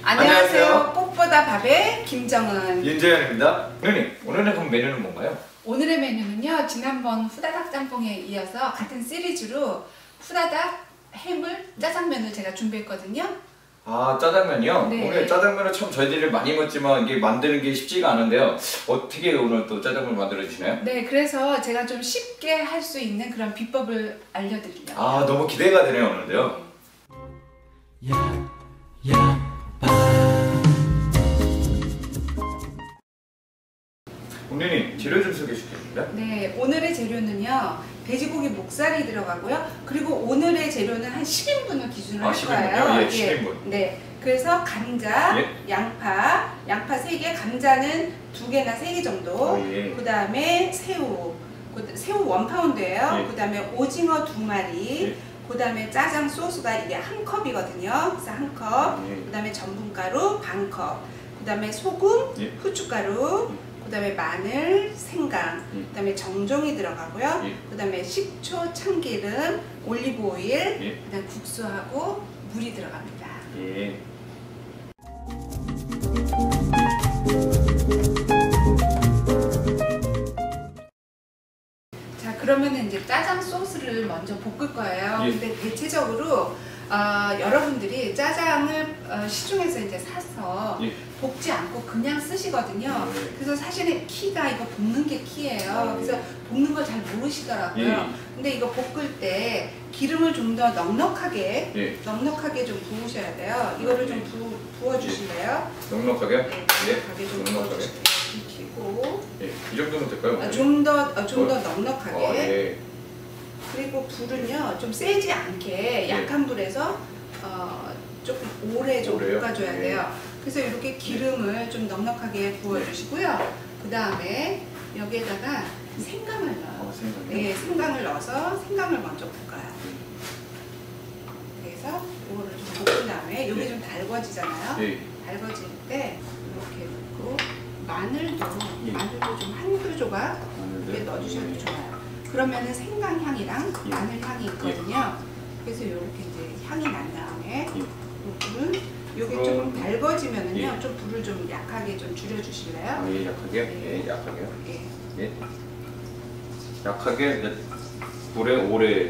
안녕하세요. 꽃보다 밥의 김정은, 윤재현입니다. 선생님, 오늘의 그럼 메뉴는 뭔가요? 오늘의 메뉴는요, 지난번 후다닥 짬뽕에 이어서 같은 시리즈로 후다닥 해물 짜장면을 제가 준비했거든요. 아, 짜장면이요? 네. 오늘 짜장면을 참 저희들이 많이 먹지만 이게 만드는 게 쉽지가 않은데요. 어떻게 오늘 또 짜장면 만들어 주시나요? 네, 그래서 제가 좀 쉽게 할 수 있는 그런 비법을 알려드리려고. 아, 너무 기대가 되네요, 오늘도요. 선생님, 재료 좀 소개해 주시겠습니다. 네, 오늘의 재료는요, 돼지고기 목살이 들어가고요. 그리고 오늘의 재료는 한 10인분을 기준으로 할 10인분이요? 거예요. 예, 10인분. 네, 그래서 감자, 예. 양파 3개, 감자는 2개나 3개 정도. 예. 그 다음에 새우 1파운드예요. 예. 그 다음에 오징어 2마리. 예. 그 다음에 짜장 소스가 이게 1컵이거든요. 그래서 1컵. 예. 그 다음에 전분가루 반컵. 그 다음에 소금, 예. 후춧가루. 그 다음에 마늘, 생강, 예. 그 다음에 정종이 들어가고요. 예. 그 다음에 식초, 참기름, 올리브오일, 예. 그 다음 국수하고 물이 들어갑니다. 예. 자, 그러면 이제 짜장 소스를 먼저 볶을 거예요. 예. 근데 대체적으로 여러분들이 짜장을 시중에서 이제 사서 예. 볶지 않고 그냥 쓰시거든요. 예. 그래서 사실은 키가 이거 볶는 게 키예요. 예. 그래서 볶는 걸 잘 모르시더라고요. 예. 근데 이거 볶을 때 기름을 좀 더 넉넉하게 좀 부으셔야 돼요. 이거를 좀 부어주실래요? 넉넉하게요? 네, 예. 넉넉하게 좀 넉넉하게. 부어주실래요? 익히고 예. 이 정도면 될까요? 좀 더 넉넉하게. 예. 그리고 불은요 좀 세지 않게 약한 불에서 조금 오래 좀 오래요? 볶아줘야 돼요. 그래서 이렇게 기름을 좀 넉넉하게 부어주시고요. 그 다음에 여기에다가 생강을 넣어요. 생강이요? 네, 생강을 넣어서 생강을 먼저 볶아요. 그래서 이거를 좀 볶은 다음에 여기 좀 달궈지잖아요. 예. 달궈질 때 이렇게 넣고 마늘도 좀 한두 조각 이렇게 넣어주셔도 좋아요. 그러면은 생강 향이랑 마늘 향이 있거든요. 그래서 이렇게 이제 향이 난 다음에 불은 요게 조금 달궈지면은요 좀 불을 좀 약하게 좀 줄여주실래요? 아, 예, 약하게요? 네. 예, 약하게요? 예. 예. 약하게 불에 오래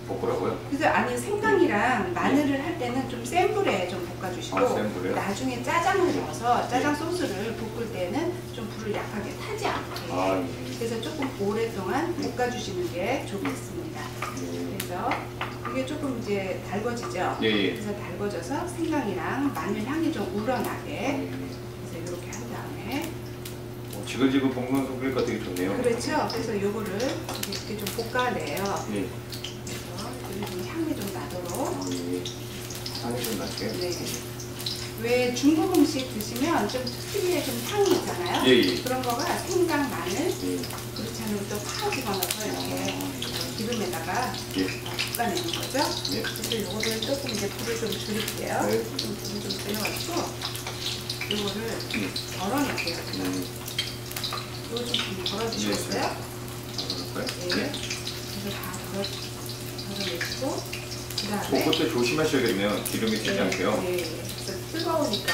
볶으라고요? 그래서 아니 생강이랑 마늘을 할 때는 좀 센 불에 좀 볶아주시고 센 불에요? 나중에 짜장을 넣어서 짜장 소스를 볶을 때는 좀 불을 약하게 타지 않게 그래서 조금 오랫동안 볶아주시는 게 좋겠습니다. 그래서 이게 조금 이제 달궈지죠? 그래서 달궈져서 생강이랑 마늘 향이 좀 우러나게 그래서 이렇게 한 다음에 지글지글 볶는 소리가 되게 좋네요. 그렇죠. 그래서 요거를 이렇게 좀 볶아내요. 예. 그래서 좀 향이 좀 나도록. 향이 좀 나게. 네. 왜 중국 음식 드시면 좀 특유의 좀 향이 있잖아요. 그런 거가 생강, 마늘, 그렇지 않으면 또 파 집어넣어서 이렇게 기름에다가 볶아내는 거죠. 그래서 요거를 조금 이제 불을 좀 줄일게요. 좀 불을 좀 줄여가지고 요거를 덜어낼게요. 이거 좀 덜어주시겠어요? 네. 그래서 다 덜어내시고 그 다음에 볶을 때 조심하셔야겠네요. 기름이 새지 않게요. 네. 그래서 뜨거우니까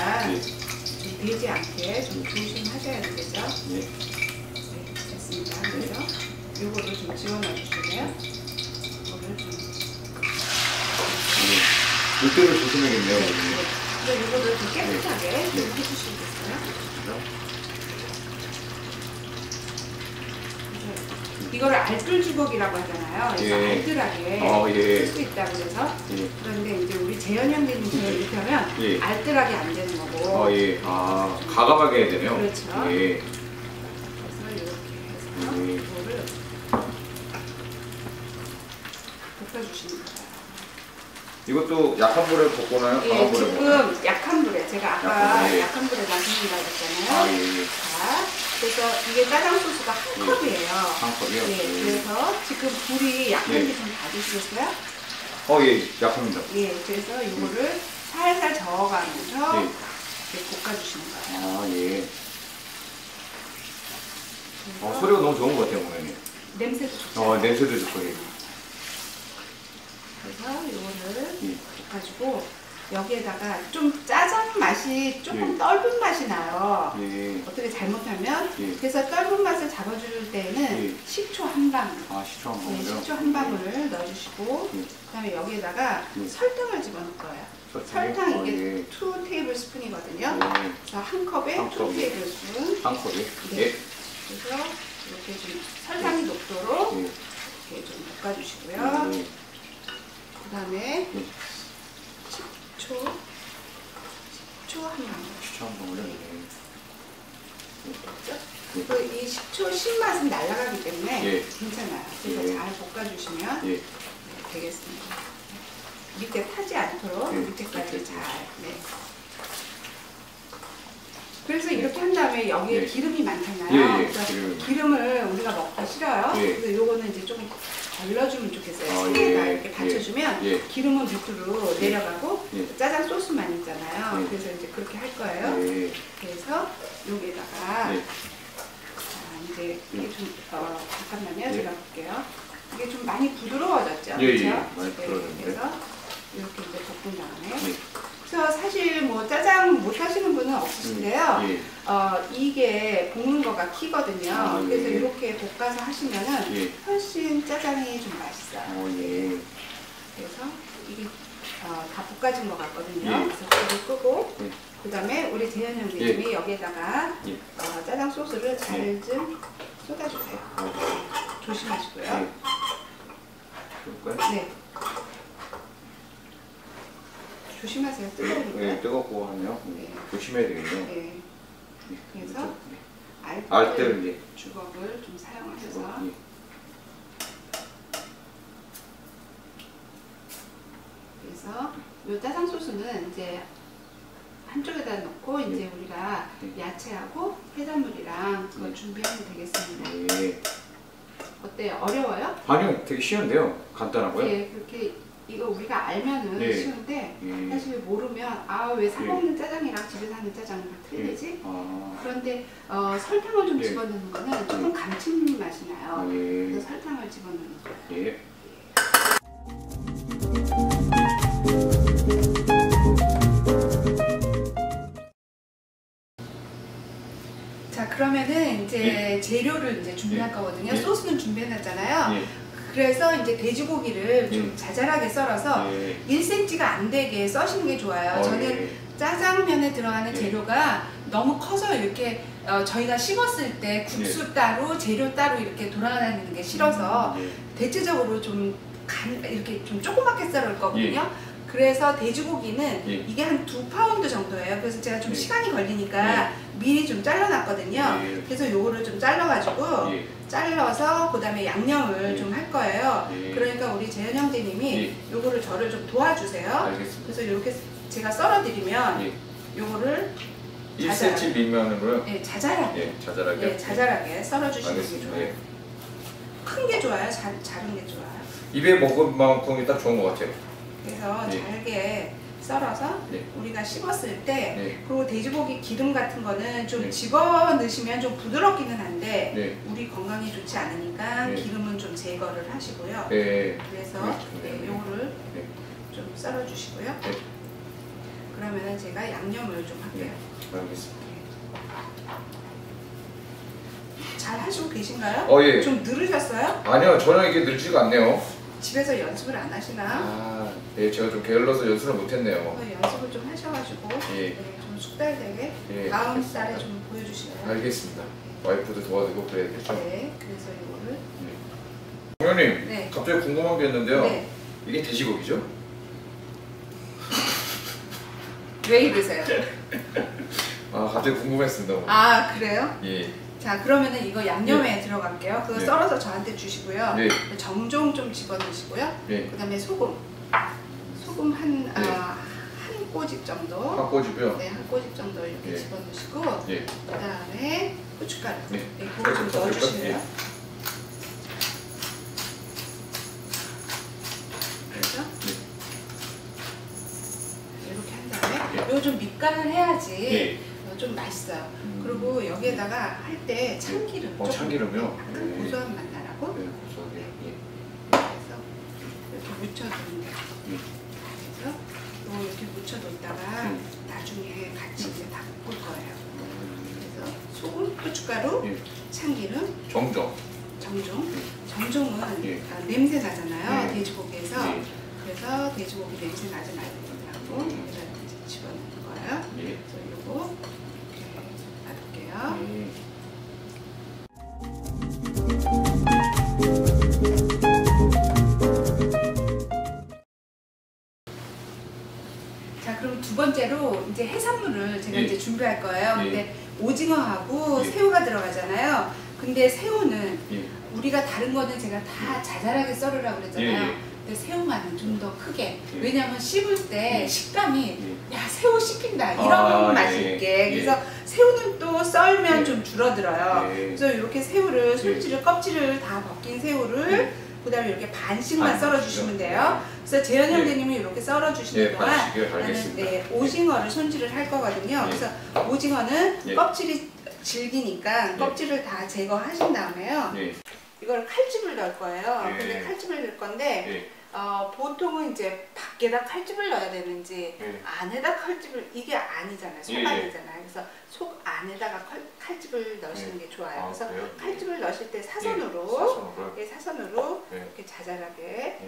좀 되지 않게 좀 조심하셔야 되겠죠? 네. 됐습니다. 그래서 요거를 좀 집어넣어 주실래요? 이거를 좀 이때를 조심해야겠네요. 그래서 요거를 좀 깨끗하게 좀 해주시겠어요? 이거를 알뜰주걱이라고 하잖아요. 그래서 알뜰하게 쓸 수 있다 그래서 그런데 이제 우리 재현 형님처럼 이렇게 하면 알뜰하게 안 되는 거고. 가감하게 해야 되네요. 그렇죠. 그래서 이렇게 해서 이거를 볶아주시는 거예요. 이것도 약한 불에 볶거나요? 강한 불에 볶나요? 지금 약한 불에 제가 아까 약한 불에 만드신다고 했잖아요. 자, 그래서 이게 짜장 소스가 1컵이에요. 1컵이요? 네, 그래서 지금 불이 약한지 좀 봐주시겠어요? 예, 약합니다. 그래서 이거를 살살 저어가면서 이렇게 볶아주시는 거예요. 소리가 너무 좋은 것 같아요, 오늘. 냄새도 좋죠. 냄새도 좋고. 그래서 이거를 가지고 여기에다가 좀 짜장 맛이 조금 떫은 맛이 나요. 어떻게 잘못하면. 그래서 떫은 맛을 잡아줄 때는 식초 한 방울. 식초 한 방울요? 식초 한 방울을 넣어주시고 그다음에 여기에다가 설탕을 집어넣을 거예요. 설탕 이게 2 테이블스푼이거든요. 그래서 한 컵에 2 테이블스푼. 한 컵에? 네. 그래서 이렇게 좀 설탕이 녹도록 이렇게 좀 볶아주시고요. 그다음에 식초 한 방울. 식초 한 방울요? 이 식초 신맛은 날아가기 때문에 괜찮아요. 그래서 잘 볶아주시면 되겠습니다. 밑에 타지 않도록 밑에까지 잘. 그래서 이렇게 한 다음에 여기에 기름이 많잖아요. 그래서 기름을 우리가 먹기 싫어요. 그래서 요거는 이제 좀 걸러주면 좋겠어요. 손에다 이렇게 받쳐주면 기름은 밑으로 내려가고 짜장 소스만 있잖아요. 그래서 이제 그렇게 할 거예요. 그래서 여기에다가 이제 이게 좀 잠깐만요. 제가 볼게요. 이게 좀 많이 부드러워졌죠. 그렇죠? 그래서 이렇게 이제 볶은 다음에. 그래서 사실 뭐 짜장 못 하시는 분은 없으신데요. 이게 볶는 거가 키거든요. 그래서 이렇게 볶아서 하시면은 훨씬 짜장이 좀 맛있어요. 그래서 이게 다 볶아진 것 같거든요. 그래서 불을 끄고 그 다음에 우리 재현 형님이 여기에다가 짜장 소스를 잘 좀 쏟아주세요. 조심하시고요. 네. 조심하세요. 뜨거우니까. 뜨겁고 하면 조심해야 되겠네요. 그래서 알뜰 주걱을 좀 사용하셔서 그래서 이 짜장 소스는 이제 한쪽에다 넣고 이제 우리가 야채하고 해산물이랑 그거 준비하면 되겠습니다. 어때요? 어려워요? 아니요, 되게 쉬운데요. 간단하고요. 그렇게 이거 우리가 알면은 쉬운데 사실 모르면 왜 사 먹는 짜장이랑 집에서 하는 짜장이랑 틀리지? 그런데 설탕을 좀 집어넣는 거는 조금 감칠맛이 나요. 그래서 설탕을 집어넣는 거예요. 자, 그러면은 이제 재료를 이제 준비할 거거든요. 소스는 준비해놨잖아요. 그래서 이제 돼지고기를 좀 자잘하게 썰어서 1cm가 안 되게 써시는 게 좋아요. 저는 짜장면에 들어가는 재료가 너무 커서 이렇게 저희가 씹었을 때 국수 따로 재료 따로 이렇게 돌아다니는 게 싫어서 대체적으로 좀 이렇게 좀 조그맣게 썰을 거거든요. 그래서 돼지고기는 이게 한 2파운드 정도예요. 그래서 제가 좀 시간이 걸리니까 미리 좀 잘라놨거든요. 그래서 요거를 좀 잘라가지고 잘라서 그 다음에 양념을 좀 할 거예요. 그러니까 우리 재현 형제님이 요거를 저를 좀 도와주세요. 알겠습니다. 그래서 이렇게 제가 썰어드리면 요거를 1cm 미만으로요? 자잘하게. 자잘하게 썰어주시는 게 좋아요. 큰 게 좋아요? 작은 게 좋아요? 입에 먹을 만큼이 딱 좋은 것 같아요. 그래서 잘게 썰어서 우리가 씹었을 때 그리고 돼지고기 기름 같은 거는 좀 집어넣으시면 좀 부드럽기는 한데 우리 건강에 좋지 않으니까 기름은 좀 제거를 하시고요. 그래서 요거를 좀 썰어 주시고요. 그러면은 제가 양념을 좀 할게요. 알겠습니다. 잘 하시고 계신가요? 좀 늘으셨어요? 아니요, 저는 이게 늘지가 않네요. 집에서 연습을 안 하시나? 제가 좀 게을러서 연습을 못했네요. 연습을 좀 하셔가지고 좀 숙달되게 다음 달에 좀 보여주시나요? 알겠습니다. 와이프도 도와주고 그래야겠죠? 그래서 이거를 형님, 갑자기 궁금한 게 있는데요. 이게 돼지고기죠? 왜 이러세요? 갑자기 궁금했습니다. 그래요? 자, 그러면은 이거 양념에 들어갈게요. 그거 썰어서 저한테 주시고요. 정종 좀 집어넣으시고요. 그 다음에 소금 한 꼬집 정도. 한 꼬집이요? 한 꼬집 정도 이렇게 집어넣으시고 그 다음에 고춧가루 그거 좀 넣어주시고요. 그래서 이렇게 한 다음에 이거 좀 밑간을 해야지 좀 맛있어요. 그리고 여기에다가 할 때 참기름 참기름이요? 약간 고소한 맛 나라고 고소하게. 그래서 이렇게 묻혀주는 거예요. 그래서 여기다가 나중에 같이 이제 다 볶을 거예요. 그래서 소금, 고춧가루, 참기름, 정종은 냄새 나잖아요. 돼지고기에서. 그래서 돼지고기 냄새 나지 말고 여기다 집어넣는 거예요. 그래서 요거 이렇게 놔둘게요. 자, 그럼 두 번째로 이제 해산물을 제가 이제 준비할 거예요. 근데 오징어하고 새우가 들어가잖아요. 근데 새우는 우리가 다른 거는 제가 다 자잘하게 썰으라고 그랬잖아요. 근데 새우만은 좀 더 크게. 왜냐면 씹을 때 식감이 야, 새우 씹힌다 이런 맛이 있게. 그래서 새우는 또 썰면 좀 줄어들어요. 그래서 이렇게 새우를 솔질을 껍질을 다 벗긴 새우를 그 다음에 이렇게 반씩만 썰어주시면 돼요. 그래서 재현 형제님이 이렇게 썰어주시는 동안 나는 오징어를 손질을 할 거거든요. 그래서 오징어는 껍질이 질기니까 껍질을 다 제거하신 다음에요. 이걸 칼집을 넣을 거예요. 근데 칼집을 넣을 건데 보통은 이제 밖에다 칼집을 넣어야 되는지 안에다 칼집을, 이게 아니잖아요. 속 안이잖아요. 그래서 속 안에다가 칼집을 넣으시는 게 좋아요. 그래서 칼집을 넣으실 때 사선으로 이렇게 자잘하게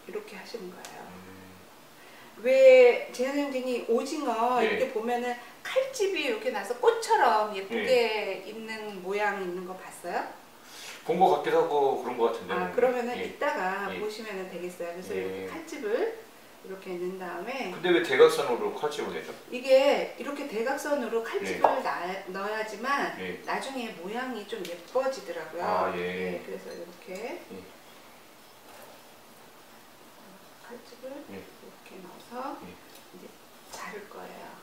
이렇게 하시는 거예요. 왜 재현 형제님 오징어 이렇게 보면은 칼집이 이렇게 나서 꽃처럼 예쁘게 있는 모양 있는 거 봤어요? 본 것 같기도 하고 그런 것 같은데. 그러면은 이따가 보시면 되겠어요. 그래서 이렇게 칼집을 이렇게 넣은 다음에. 근데 왜 대각선으로 칼집을 내죠? 이게 이렇게 대각선으로 칼집을 넣어야지만 나중에 모양이 좀 예뻐지더라고요. 그래서 이렇게 칼집을 이렇게 넣어서 이제 자를 거예요.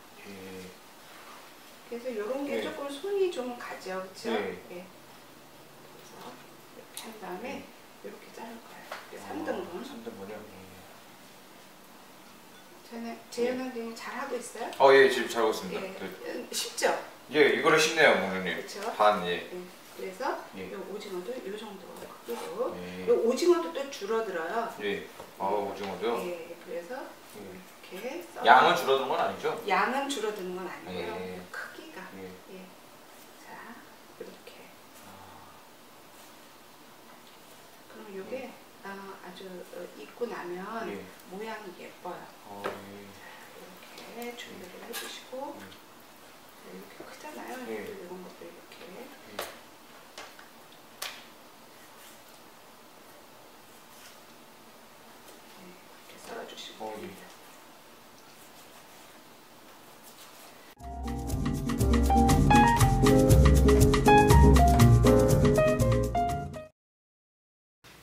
그래서 이런 게 조금 손이 좀 가죠, 그렇죠? 한 다음에 이렇게 자를 거예요. 3등분. 재현 형님 잘하고 있어요? 예, 지금 잘하고 있습니다. 쉽죠? 이거는 쉽네요, 어머님. 그렇죠? 그래서 이 오징어도 이 정도 크기로. 이 오징어도 또 줄어들어요. 오징어도요? 그래서 이렇게 양은 줄어드는 건 아니죠? 양은 줄어드는 건 아니고요. 크기가. 자, 이렇게. 그럼 이게 아주 익고 나면 모양이 예뻐요. 자, 이렇게 준비를 해주시고 이렇게 크잖아요. 이런 것도 이렇게. 이렇게 썰어주시고 됩니다.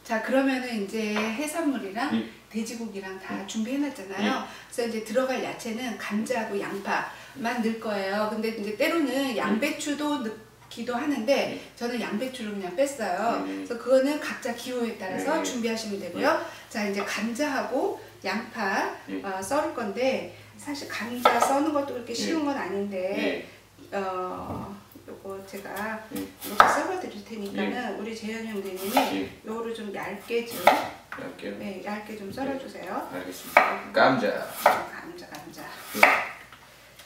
자, 그러면은 이제 해산물이랑 돼지고기랑 다 준비해놨잖아요. 그래서 이제 들어갈 야채는 감자하고 양파만 넣을 거예요. 근데 이제 때로는 양배추도 넣기도 하는데 저는 양배추를 그냥 뺐어요. 그래서 그거는 각자 기호에 따라서 준비하시면 되고요. 자, 이제 감자하고 양파 썰을 건데 사실 감자 써는 것도 그렇게 쉬운 건 아닌데 요거 제가 이렇게 썰어 드릴 테니까는 우리 재현 형제님이 요거를 좀 얇게 좀 얇게 좀 썰어 주세요. 알겠습니다. 감자.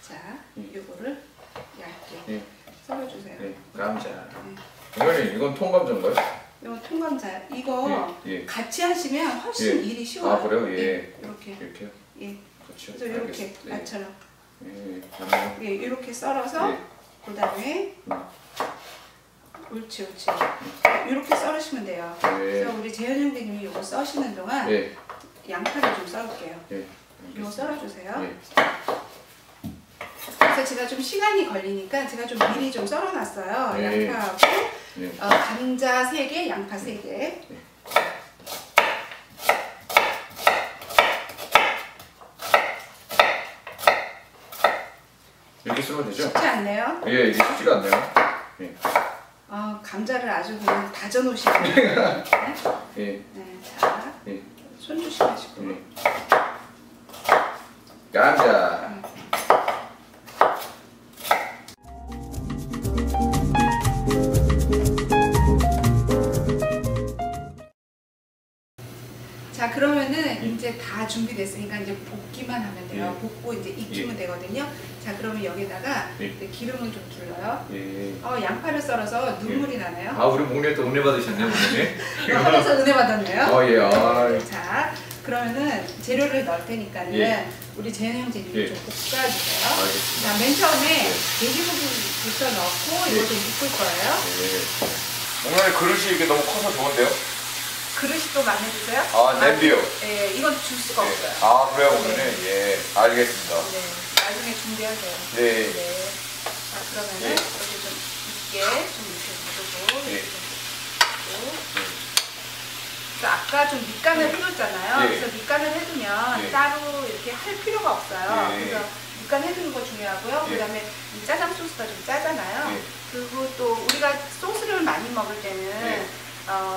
자, 요거를 얇게 썰어 주세요. 감자. 어머니, 이건 통감자인가요? 이건 통감자. 이거 같이 하시면 훨씬 일이 쉬워요. 그래요? 이렇게요? 그렇죠. 그래서 이렇게 나처럼 이렇게 썰어서 그 다음에 옳지 이렇게 썰으시면 돼요. 그래서 우리 재현 형제님이 이거 써시는 동안 양파를 좀 썰을게요. 이거 썰어주세요. 그래서 제가 좀 시간이 걸리니까 제가 좀 미리 좀 썰어놨어요. 양파하고 감자 3개, 양파 3개. 이렇게 쓰면 되죠? 쉽지 않네요. 이게 쉽지가 않네요. 감자를 아주 그냥 다져 놓으시네요. 자, 손 조심하시고. 감자. 자, 그러면은 이제 다 준비됐으니까 이제 볶기만 하면 돼요. 볶고 이제 익히면 되거든요. 자, 그러면 여기다가 이제 기름을 좀 둘러요. 양파를 썰어서 눈물이 나네요. 아, 우리 목내 또 은혜 받으셨네요, 목내. 하면서 은혜 받았네요. 예. 자, 그러면은 재료를 넣을 테니까는 우리 재현형 재료를 좀 볶아주세요. 알겠습니다. 자, 맨 처음에 돼지고기부터 넣고 이거 좀 볶을 거예요. 목내 그릇이 이게 너무 커서 좋은데요? 그릇이 또 마음에 드세요? 아, 냄비요? 네, 이건 줄 수가 없어요. 아, 그래요, 오늘은? 예, 알겠습니다. 네, 나중에 준비하세요. 네. 자, 그러면은 이렇게 좀 익게 좀 이렇게 묻고 이렇게 좀 그래서 아까 좀 밑간을 해뒀잖아요. 그래서 밑간을 해두면 따로 이렇게 할 필요가 없어요. 그래서 밑간 해두는 거 중요하고요. 그 다음에 이 짜장 소스가 좀 짜잖아요. 그리고 또 우리가 소스를 많이 먹을 때는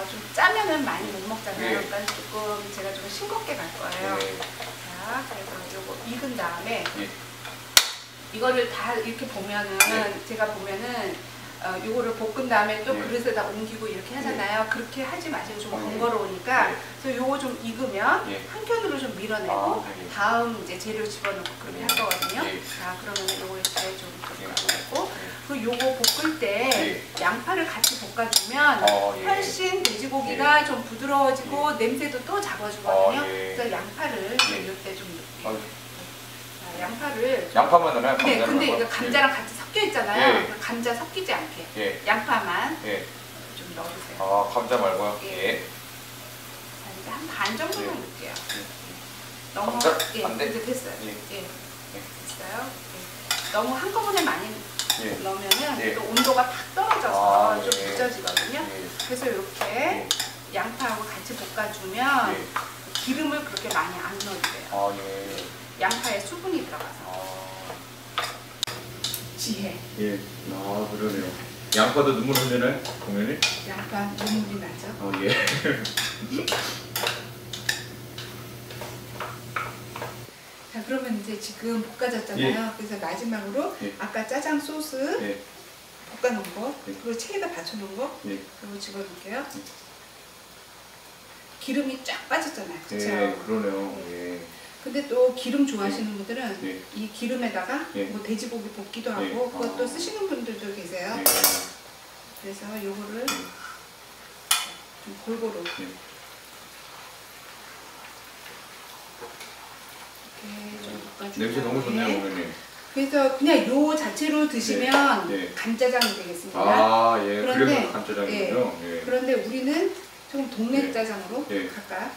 좀 짜면은 많이 못 먹잖아요. 그러니까 조금 제가 좀 싱겁게 갈 거예요. 자, 그래서 요거 익은 다음에 이거를 다 이렇게 보면은 제가 보면은 요거를 볶은 다음에 또 그릇에다 옮기고 이렇게 하잖아요. 그렇게 하지 마세요. 좀 번거로우니까. 그래서 요거 좀 익으면 한켠으로 좀 밀어내고 다음 이제 재료 집어넣고 그렇게 할 거거든요. 자, 그러면 요걸 잘 좀 볶아주고 그리고 요거 볶을 때 양파를 같이 볶아주면 훨씬 돼지고기가 좀 부드러워지고 냄새도 또 잡아주거든요. 그래서 양파를 이때 좀 양파만 넣나요? 네, 근데 이거 감자랑 같이 섞여 있잖아요. 감자 섞이지 않게 양파만 좀 넣어주세요. 아, 감자 말고요? 자, 이제 한 반 정도만 넣을게요. 너무 감자? 안 돼? 이제 됐어요. 됐어요. 너무 한꺼번에 많이 넣으면은 또 온도가 팍 떨어져서 좀 늦어지거든요. 그래서 이렇게 양파하고 같이 볶아주면 기름을 그렇게 많이 안 넣어주세요. 양파에 수분이 들어가서 지혜. 그러네요. 양파도 눈물 흘리나요? 공연이? 양파 눈물이 나죠. 자, 그러면 이제 지금 볶아졌잖아요. 그래서 마지막으로 아까 짜장 소스 볶아놓은 거 그리고 체에다 받쳐놓은 거 그리고 집어넣을게요. 기름이 쫙 빠졌잖아요. 그렇죠? 그러네요. 근데 또 기름 좋아하시는 분들은 이 기름에다가 뭐 돼지고기 볶기도 하고 그것도 쓰시는 분들도 계세요. 그래서 요거를 좀 골고루 이렇게 좀 볶아주고 냄새 너무 좋네요, 어머님. 그래서 그냥 요 자체로 드시면 간짜장이 되겠습니다. 그러면 간짜장이군요. 그런데 우리는 좀 동네 짜장으로 갈까요?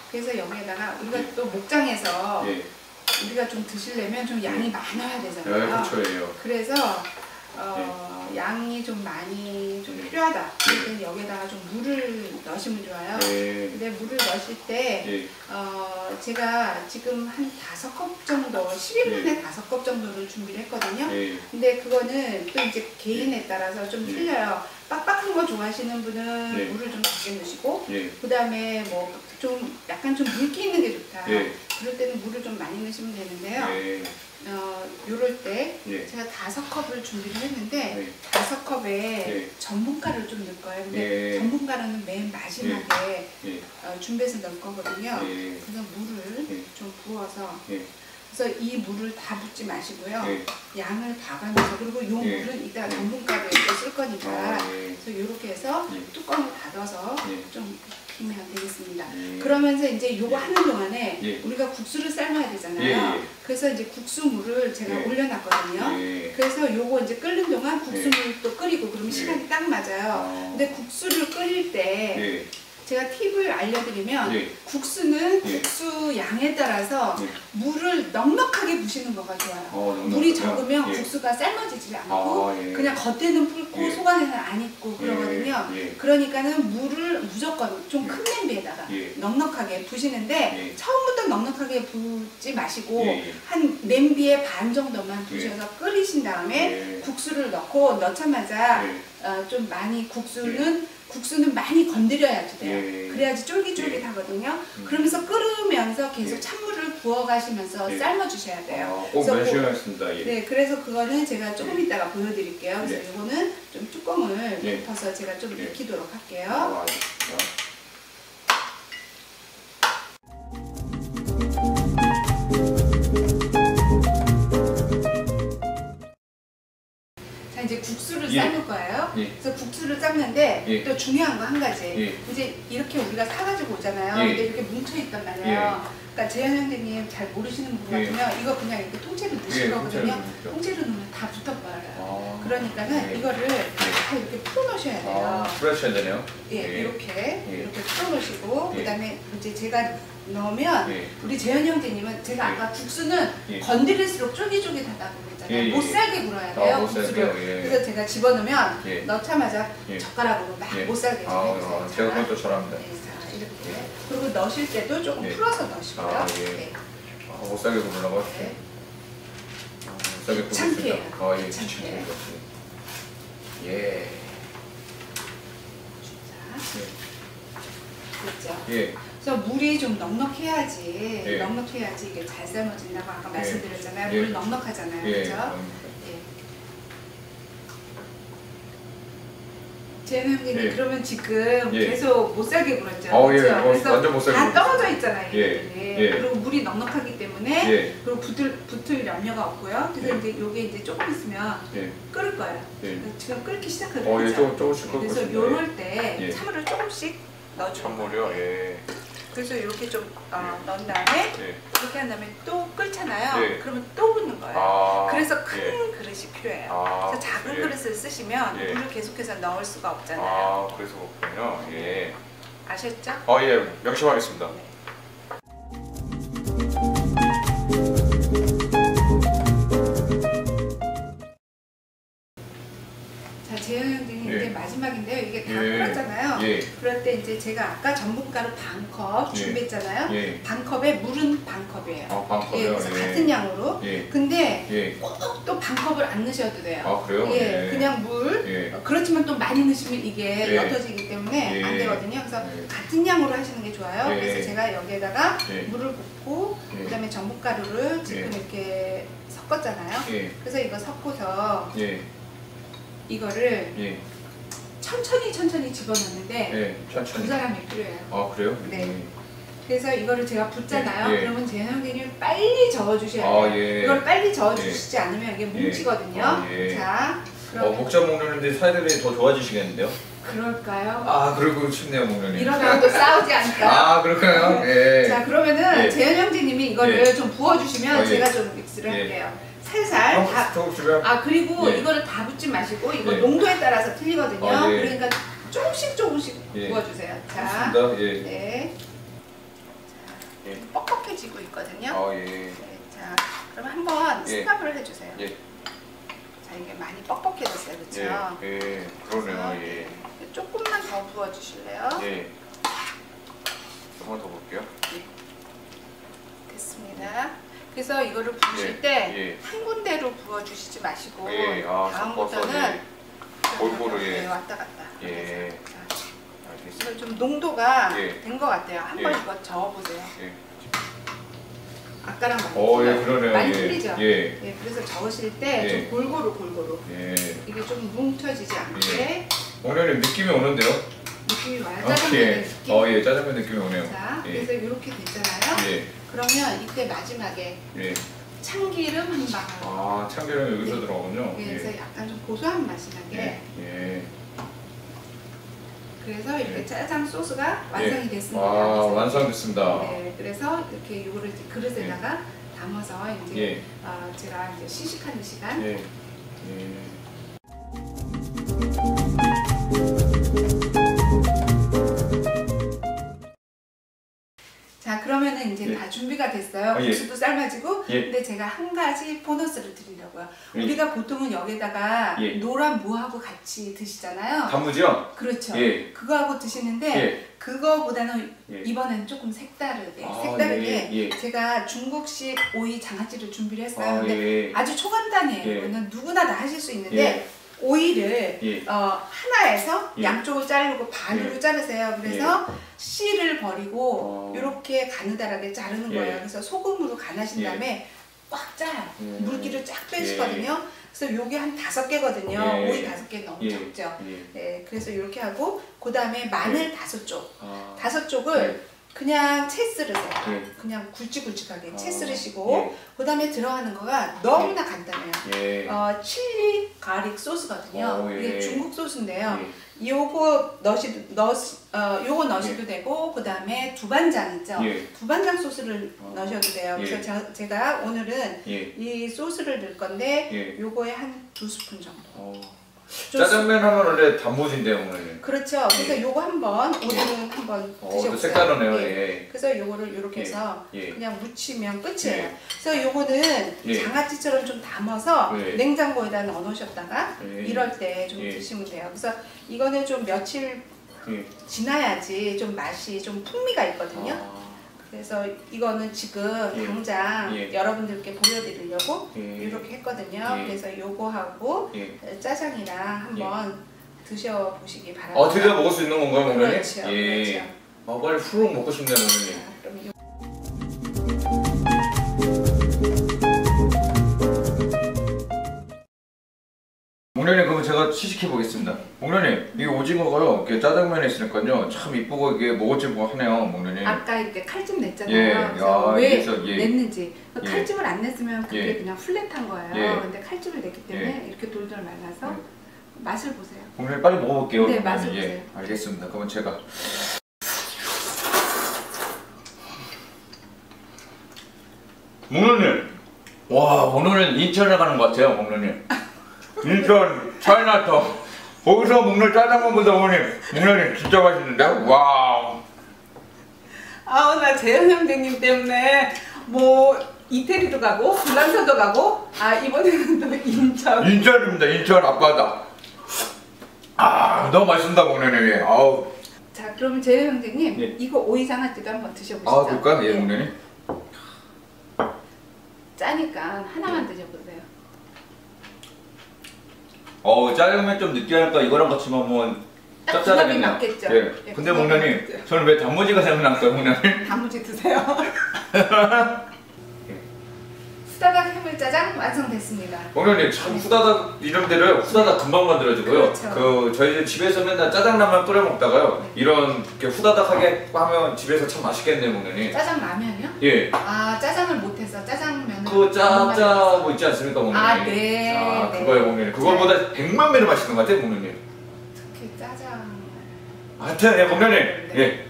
그래서 여기에다가 우리가 또 목장에서 우리가 좀 드시려면 좀 양이 많아야 되잖아요. 그렇죠. 그래서 양이 좀 많이 좀 필요하다. 그래서 여기에다가 좀 물을 넣으시면 좋아요. 근데 물을 넣으실 때 제가 지금 한 5컵 정도, 11분에 5컵 정도를 준비를 했거든요. 근데 그거는 또 이제 개인에 따라서 좀 틀려요. 빡빡한 거 좋아하시는 분은 물을 좀 적게 넣으시고 그 다음에 뭐 좀 약간 좀 물기 있는 게 좋다. 그럴 때는 물을 좀 많이 넣으시면 되는데요. 요럴 때 제가 5컵을 준비를 했는데 5컵에 전분가루를 좀 넣을 거예요. 근데 전분가루는 맨 마지막에 준비해서 넣을 거거든요. 그래서 물을 좀 부어서 그래서 이 물을 다 붓지 마시고요. 양을 봐가면서 그리고 이 물은 이따 전분가루에 쓸 거니까 그래서 이렇게 해서 뚜껑을 닫아서 좀 익히면 되겠습니다. 그러면서 이제 요거 하는 동안에 우리가 국수를 삶아야 되잖아요. 그래서 이제 국수물을 제가 올려놨거든요. 그래서 요거 이제 끓는 동안 국수물도 끓이고 그러면 시간이 딱 맞아요. 근데 국수를 끓일 때 제가 팁을 알려드리면 국수는 국수 양에 따라서 물을 넉넉하게 부시는 거가 좋아요. 물이 적으면 국수가 삶아지지 않고 그냥 겉에는 붉고 속 안에는 안 익고 그러거든요. 그러니까는 물을 무조건 좀 큰 냄비에다가 넉넉하게 부시는데 처음부터 넉넉하게 붓지 마시고 한 냄비에 반 정도만 부셔서 끓이신 다음에 국수를 넣자마자 좀 많이 국수는 많이 건드려야 돼요. 그래야지 쫄깃쫄깃하거든요. 그러면서 끓으면서 계속 찬물을 부어가시면서 삶아주셔야 돼요. 꼭 면식하겠습니다. 네, 그래서 그거는 제가 조금 이따가 보여드릴게요. 그래서 이거는 좀 뚜껑을 덮어서 제가 좀 익히도록 할게요. 예. 그래서 국수를 삶는데 예. 또 중요한 거 한 가지. 예. 이제 이렇게 우리가 사가지고 오잖아요. 예. 근데 이렇게 뭉쳐있단 말이에요. 그러니까 재현 형제님 잘 모르시는 분 같으면 이거 그냥 이렇게 통째로 넣으실 거거든요. 통째로 넣으면 다 붙어버려요. 그러니까는 이거를 다 이렇게 풀어놓으셔야 돼요. 풀어주셔야 되네요. 예, 이렇게 풀어놓으시고 그다음에 이제 제가 넣으면 우리 재현 형제님은 제가 아까 국수는 건드릴수록 쫄깃쫄깃하다고 그랬잖아요. 못살게 굴어야 돼요. 국수를. 그래서 제가 집어넣으면 넣자마자 젓가락으로 막 못살게 해주세요. 제가 그건 또 잘합니다. 이렇게. 그리고 넣으실 때도 조금 풀어서 넣으시고요. 못살게 굴으라고? 못살게 귀찮게요. 귀찮게. 예. 됐죠? 예. 그래서 물이 좀 넉넉해야지, 넉넉해야지 이게 잘 삶아진다고 아까 말씀드렸잖아요. 물 넉넉하잖아요, 그렇죠? 재현 형님 그러면 지금 계속 못살게 굴었죠? 그렇죠? 그래서 완전 못살게 다 떨어져 있잖아요, 이게. 예. 그리고 물이 넉넉하기 때문에 그리고 붙을 염려가 없고요. 그래서 이제 요게 이제 조금 있으면 끓을 거예요. 지금 끓기 시작하거든요. 조금씩 끓고 그래서 요럴 때 찬물을 조금씩 넣어줘요. 찬물이요? 그래서 이렇게 좀 넣은 다음에 이렇게 한 다음에 또 끓잖아요. 그러면 또 붓는 거예요. 그래서 큰 그릇이 필요해요. 그래서 작은 그릇을 쓰시면 물을 계속해서 넣을 수가 없잖아요. 그래서 그렇군요. 아셨죠? 명심하겠습니다. 재현 형님 이제 마지막인데요. 이게 다 끓었잖아요. 그럴 때 이제 제가 아까 전분가루 반컵 준비했잖아요. 반컵에 물은 반컵이에요. 반컵이요? 그래서 같은 양으로. 근데 꼭 또 반컵을 안 넣으셔도 돼요. 그래요? 그냥 물. 그렇지만 또 많이 넣으시면 이게 옅어지기 때문에 안 되거든요. 그래서 같은 양으로 하시는 게 좋아요. 그래서 제가 여기에다가 물을 붓고 그다음에 전분가루를 지금 이렇게 섞었잖아요. 그래서 이거 섞어서 이거를 천천히 집어넣는데 두 사람이 필요해요. 그래요? 네. 그래서 이거를 제가 붓잖아요. 그러면 재현 형님이 빨리 저어주셔야 돼요. 이걸 빨리 저어주시지 않으면 이게 뭉치거든요. 자, 그러면 목자 목련인데 사이들이 더 좋아지시겠는데요? 그럴까요? 그러고 싶네요, 목련이. 이러다가 또 싸우지 않을까요? 그럴까요? 자, 그러면은 재현 형제님이 이거를 좀 부어주시면 제가 좀 믹스를 할게요. 살살 다. 그리고 이거를 다 붓지 마시고 이거 농도에 따라서 틀리거든요. 그러니까 조금씩 부어주세요. 자, 네. 뻑뻑해지고 있거든요. 자, 그럼 한번 스탑을 해주세요. 자, 이게 많이 뻑뻑해졌어요, 그렇죠? 그러네요. 조금만 더 부어주실래요? 조금만 더 볼게요. 됐습니다. 그래서 이거를 부으실 때 한 군데로 부어주시지 마시고 다음부터는 골고루 왔다 갔다. 이거 좀 농도가 된 것 같아요. 한번 이거 저어보세요. 아까랑 많이 틀리죠? 그래서 저으실 때 좀 골고루 이게 좀 뭉쳐지지 않게. 목련님 느낌이 오는데요? 느낌이 와요. 짜장면 느낌? 짜장면 느낌이 오네요. 자, 그래서 이렇게 됐잖아요. 그러면 이때 마지막에 참기름 한 방울. 참기름이 여기서 들어가군요. 그래서 약간 좀 고소한 맛이 나게. 그래서 이렇게 짜장 소스가 완성이 됐습니다. 완성됐습니다. 그래서 이렇게 이거를 이제 그릇에다가 담아서 이제 제가 이제 시식하는 시간. 자, 그러면은 이제 다 준비가 됐어요. 국수도 삶아지고. 근데 제가 한 가지 보너스를 드리려고요. 우리가 보통은 여기다가 노란 무하고 같이 드시잖아요. 단무지요? 그렇죠. 그거하고 드시는데 그거보다는 이번에는 조금 색다르게 제가 중국식 오이 장아찌를 준비를 했어요. 근데 아주 초간단해요. 이거는 누구나 다 하실 수 있는데 오이를 하나에서 양쪽을 자르고 반으로 자르세요. 그래서 씨를 버리고 이렇게 가느다랗게 자르는 거예요. 그래서 소금으로 간하신 다음에 꽉 짜요. 물기를 쫙 빼시거든요. 그래서 요게 한 5개거든요. 오이 5개 너무 적죠. 그래서 이렇게 하고 그 다음에 마늘 5쪽. 5쪽을 그냥 채 썰으세요. 예. 그냥 굵직굵직하게 채 썰으시고 그 다음에 들어가는 거가 너무나 간단해요. 예. 칠리 가릭 소스거든요. 예. 이게 중국 소스인데요. 예. 요거 요거 넣으셔도 되고 그 다음에 두반장 있죠. 예. 두반장 소스를 넣으셔도 돼요. 예. 그래서 제가 오늘은 예. 이 소스를 넣을 건데 예. 요거에 한 2스푼 정도. 짜장면 하면 원래 단무지인데요, 오늘. 그렇죠. 그래서 요거 한번 오늘은 한번 드셔보세요. 또 색다르네요. 예. 예. 그래서 요거를 이렇게 해서 예. 그냥 무치면 끝이에요. 예. 그래서 요거는 예. 장아찌처럼 좀 담아서 예. 냉장고에다 넣어놓으셨다가 예. 이럴 때 좀 예. 드시면 돼요. 그래서 이거는 좀 며칠 지나야지 좀 맛이 좀 풍미가 있거든요. 그래서 이거는 지금 당장 여러분들께 보여드리려고 이렇게 했거든요. 그래서 요거하고 짜장이랑 한번 드셔보시기 바랍니다. 드디어 먹을 수 있는 건가요, 어머니? 그렇죠. 예. 그렇죠. 빨리 후루룩 먹고 싶네요, 어머니. 그럼 목련님, 그럼 제가 시식해 보겠습니다. 목련님, 이 오징어가요, 이렇게 짜장면에 있으니까요, 참 이쁘고 이게 먹을지고 하네요, 목련님. 아까 이렇게 칼집 냈잖아요. 예. 그래서 왜 예. 냈는지. 예. 칼집을 안 냈으면 그게 예. 그냥 플랫한 거예요. 예. 근데 칼집을 냈기 때문에 이렇게 돌돌 말라서 맛을 보세요. 목련님 빨리 먹어볼게요. 네, 맛을 예. 보세요. 알겠습니다. 그러면 제가 목련님, 와 오늘은 인천에 가는 것 같아요, 목련님. 인천 차이나타운 거기서 먹는 짜장면보다 목련님 진짜 맛있는데요? 와우. 나 재현 형제님 때문에 뭐 이태리도 가고 불란서도 가고 이번에는 또 인천입니다. 인천 앞바다. 너무 맛있습니다, 목련님. 아우. 자, 그러면 재현 형제님 이거 오이장아찌도 한번 드셔보시죠. 그럴까요? 예, 목련님. 짜니까 하나만 드셔보세요. 짜장면 좀 느끼하니까 이거랑 같이 먹으면 짭짤하겠네요. 맞겠죠? 예. 근데 목련님, 저는 왜 단무지가 생각났어요, 목련님? 단무지 드세요. 후다닥 해물짜장 완성됐습니다. 목련님, 참 후다닥 이름대로 후다닥 금방 만들어지고요. 그렇죠. 저희 집에서 맨날 짜장라면 끓여 먹다가요, 이런 이렇게 후다닥하게 하면 집에서 참 맛있겠네요, 목련님. 짜장라면이요? 예. 짜장을 못해서 짜장면을 그 짜짜 뭐 있지 않습니까, 목련님? 네. 그거예요, 목련님. 그거보다 100만 배로 맛있는 것 같아요, 목련님. 특히 짜장. 하여튼, 예, 목련님. 예.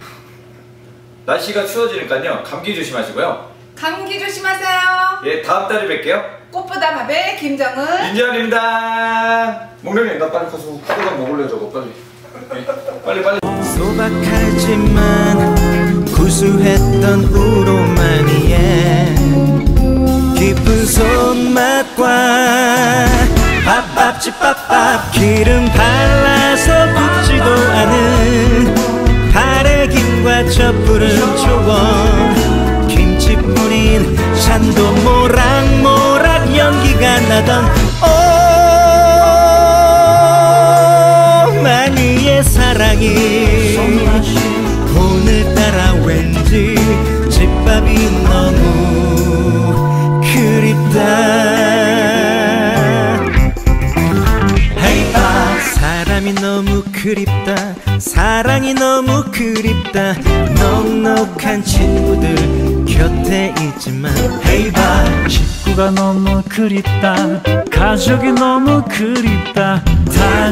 날씨가 추워지니까요, 감기 조심하시고요. 감기 조심하세요. 예, 다음 달에 뵐게요. 꽃보다 밥의 김정은 민지연입니다. 목련님, 나 빨리 가서 후다닥 먹을래, 저거 빨리. 빨리. 소박하지만 구수했던 우로마니에 깊은 손맛과 밥밥집밥밥 기름 발라서 굽지도 않은 파래김과 젖부른 초원 김치 뿌린 산도 모락모락 연기가 나던 오마니의 사랑이 오늘따라 왠지 집밥이 너무 그립다. 헤이바 사람이 너무 그립다. 사랑이 너무 그립다. 넉넉한 친구들 곁에 있지만 헤이바 식구가 너무 그립다. 가족이 너무 그립다. 다